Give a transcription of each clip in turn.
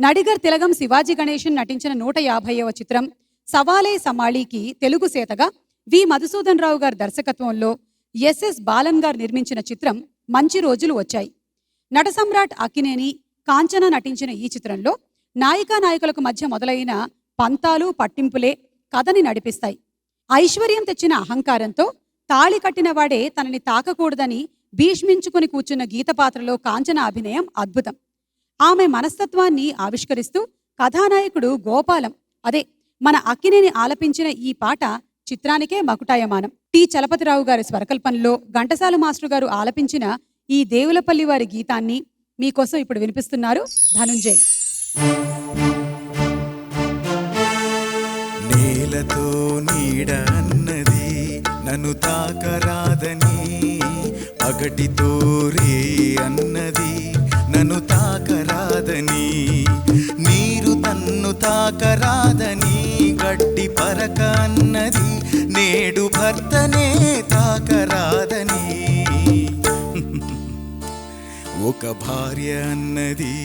నడిగర్ తిలగం శివాజీ గణేశన్ నటించిన 150వ చిత్రం సవాలే సమాళీకి తెలుగు సేతగా వి మధుసూదన్ రావు గారి దర్శకత్వంలో ఎస్ఎస్ బాలన్ గారు నిర్మించిన చిత్రం మంచి రోజులు వచ్చాయి. నట సమ్రాట్ అక్కినేని, కాంచన నటించిన ఈ చిత్రంలో నాయికా నాయకులకు మధ్య మొదలైన పంతాలు పట్టింపులే కథని నడిపిస్తాయి. ఐశ్వర్యం తెచ్చిన అహంకారంతో తాళి కట్టిన వాడే తనని తాకకూడదని భీష్మించుకుని కూర్చున్న గీత పాత్రలో కాంచన అభినయం అద్భుతం. ఆమె మనస్తత్వాన్ని ఆవిష్కరిస్తూ కథానాయకుడు గోపాలం, అదే మన అక్కినేని ఆలపించిన ఈ పాట చిత్రానికే మకుటాయమానం. టి చలపతిరావు గారి స్వరకల్పనలో ఘంటసాల మాస్టర్ గారు ఆలపించిన ఈ దేవులపల్లి వారి గీతాన్ని మీకోసం ఇప్పుడు వినిపిస్తున్నారు ధనుంజయ్. నేలతో నీడ అన్నది నన్ను తాకరాదని, పగటితో రే అన్నది నన్ను తాకరాదని, నీరు తన్ను తాకరాదని, గడ్డి పరక అన్నది నేడు భర్తనే తాకరాదని, ఒక భార్య అన్నది.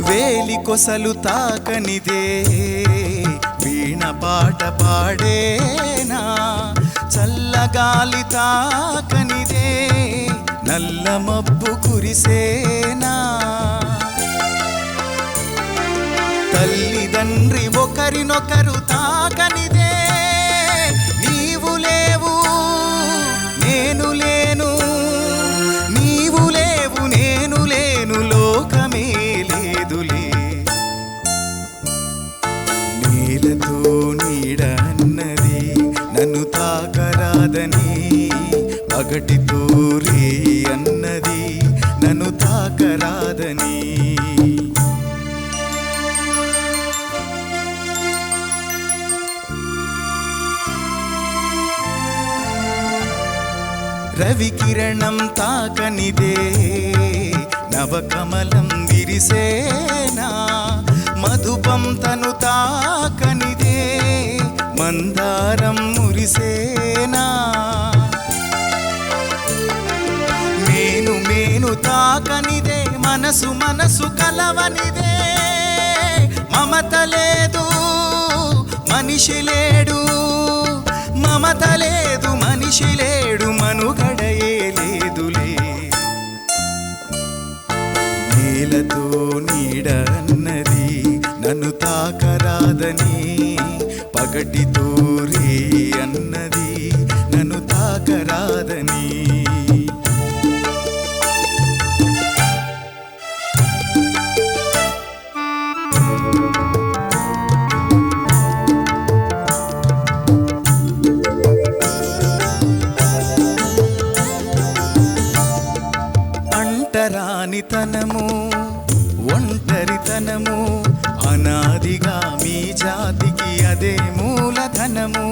వేలి కొసలు తాకనిదే వీణ పాట పాడేనా, చల్లగాలి తాకనిదే నల్ల మబ్బు కురిసేనా, తల్లిదండ్రి ఒకరినొకరు తాకనిదే నీవు లేవు నేను లేను, నీవు లేవు నేను లేను లోకమే లేదులే. నేలతో నీడ అన్నది నన్ను తాకరాదని, పగటితో రే అన్నది నన్ను తాకరాదని. రవికిరణం తాకనిదే నవకమలం విరిసేనా, మధుపం తను తాకనిదే మందారం మురిసేనా, మేను మేను తాకనిదే మనసు మనసు కలవనిదే, మమత లేదు మనిషి లేడు, మమత లేదు మనిషి లేడు, మనుగడయే లేదులే. నేలతో నీడ అన్నది నన్ను తాకరాదని, పగటితో రే అన్నది నన్ను తాకరాదని. అంటరానితనము ఒంటరితనము అనాదిగా మీ జాతికి అదే మూలధనము.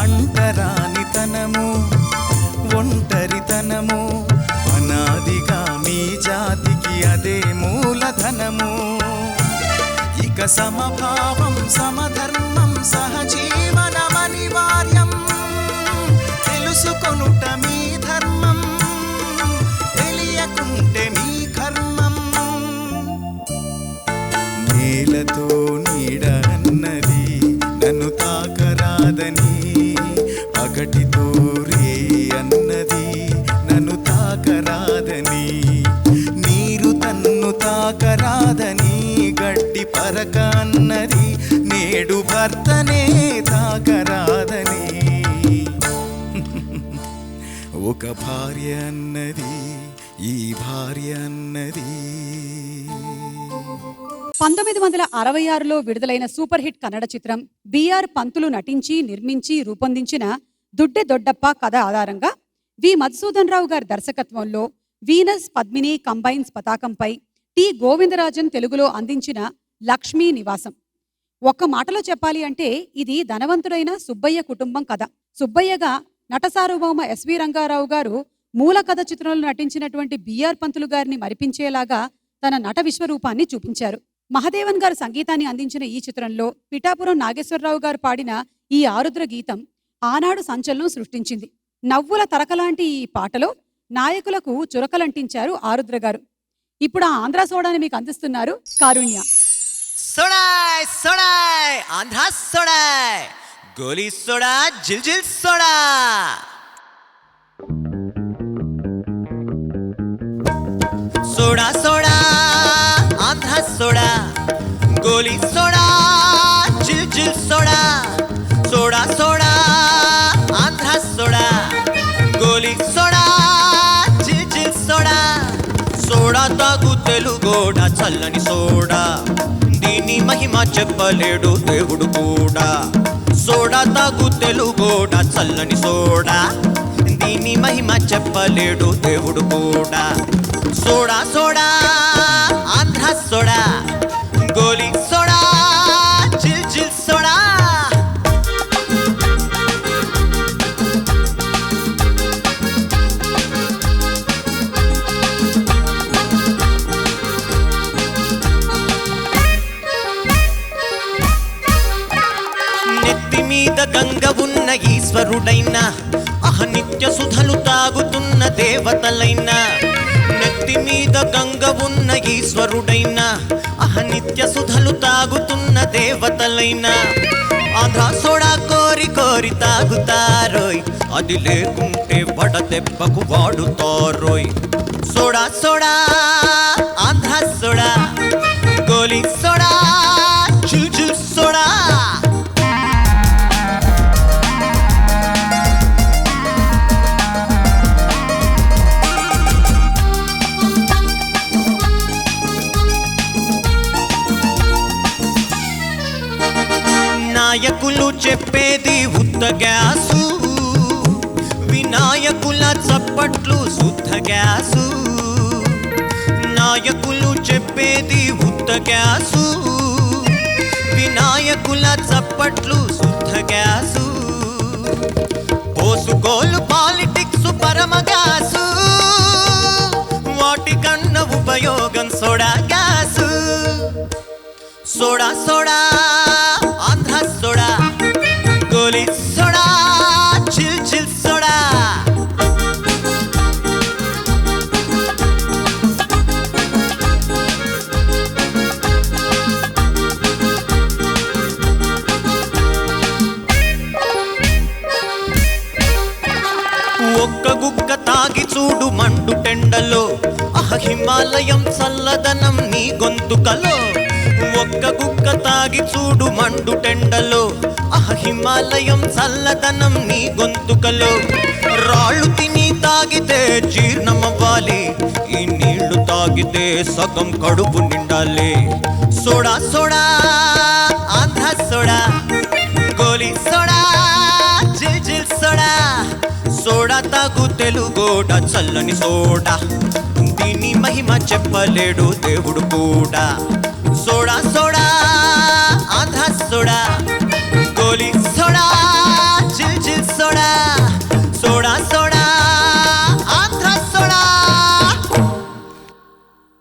అంటరానితనము ఒంటరితనము అనాదిగా మీ జాతికి అదే మూలధనము. ఇక సమభావం సమధర్మం సహజీవనమనివార్యం, తెలుసుకొనుట మీ ధర్మం తెలియకుంటే మీ కర్మం. నేలతో నీడ అన్నది నన్ను తాకరాదని, పగటితో రే అన్నది నన్ను తాకరాదని, నీరు తన్ను తాకరాదని, గడ్డి పరక అన్నది నేడు భర్తనే తాకరాదని, ఒక భార్య అన్నది ఈ భార్య అన్నది. 1966లో విడుదలైన సూపర్ హిట్ కన్నడ చిత్రం బిఆర్ పంతులు నటించి నిర్మించి రూపొందించిన దుడ్డె దొడ్డప్ప కథ ఆధారంగా వి మధుసూదన్ రావు గారి దర్శకత్వంలో వీనస్ పద్మిని కంబైన్స్ పతాకంపై టి గోవిందరాజన్ తెలుగులో అందించిన లక్ష్మీ నివాసం. ఒక్క మాటలో చెప్పాలి అంటే ఇది ధనవంతుడైన సుబ్బయ్య కుటుంబం కథ. సుబ్బయ్యగా నట సార్వభౌమ ఎస్వి రంగారావు గారు మూల కథ చిత్రంలో నటించినటువంటి బిఆర్ పంతులు గారిని మరిపించేలాగా తన నట విశ్వరూపాన్ని చూపించారు. మహదేవన్ గారు సంగీతాన్ని అందించిన ఈ చిత్రంలో పిఠాపురం నాగేశ్వరరావు గారు పాడిన ఈ ఆరుద్ర గీతం ఆనాడు సంచలనం సృష్టించింది. నవ్వుల తరకలాంటి ఈ పాటలో నాయకులకు చురకలంటించారు ఆరుద్ర గారు. ఇప్పుడు ఆ ఆంధ్ర సోడాని మీకు అందిస్తున్నారు కారుణ్య. సోడాయ్ సోడాయ్ ఆంధ్ర సోడాయ్, గోలీ సోడా జిల్ జిల్ soda. Soda soda Andhra soda, గోలీ సోడా జిల్ జిల్ soda. Soda soda Andhra soda, గోలీ సోడా జిల్ జిల్ సోడా. సోడా తాగు తెలుగోడ చల్లని సోడా, దీని మహిమ చెప్పలేడు దేవుడు కూడా. సోడా తాగు తెలుగోడ చల్లని సోడా, దీని మహిమ చెప్పలేడు దేవుడు కూడా. సోడా సోడా ఆంధ్ర సోడా, గోలీ సోడా జిల్ జిల్ సోడా. నెత్తి మీద గంగ ఉన్న ఈశ్వరుడైనా, అహనిత్య సుధలు తాగుతున్న దేవతలైనా. నెత్తి మీద గంగ ఉన్న ఈశ్వరుడైనా, అహనిత్య సుధలు తాగుతున్న దేవతలైనా. ఆంధ్ర సోడా కోరి కోరి తాగుతారోయ్, అది లేకుంటే వడదెబ్బకు వాడుతారోయ్. సోడా సోడా ఆంధ్ర సోడా, గోలీ సోడా జిల్ జిల్ సోడా. నాయకులు చెప్పేది ఉత్త గ్యాసు, వినాయకుల చప్పట్లు శుద్ధ గ్యాసు. నాయకులు చెప్పేది ఉత్త గ్యాసు, వినాయకుల చప్పట్లు శుద్ధ గ్యాసు. పోసుకోలు పాలిటిక్స్ పరమ గ్యాసు, వాటికన్నా ఉపయోగం soda gas. Soda soda Andhra soda, గోలీ సోడా జిల్ జిల్ సోడా. ఒక్క గుక్క తాగి చూడు మండు టెండలో, హిమాలయం చల్లదనం నీ గొంతుకలో. ఒక్క గుక్క తాగి చూడు మండు టెండలో, హిమాలయం చల్లదనం నీ గొంతుకలో. రాళ్ళు తిని తాగితే జీర్ణమవ్వాలి, ఈ నీళ్లు తాగితే సగం కడుపు నిండాలి. సోడా సోడా ఆంధ్ర సోడా, గోలీ సోడా జిల్ జిల్ సోడా. సోడా తాగు తెలుగోడ చల్లని సోడా, దీని మహిమ చెప్పలేడు దేవుడు కూడా. Soda soda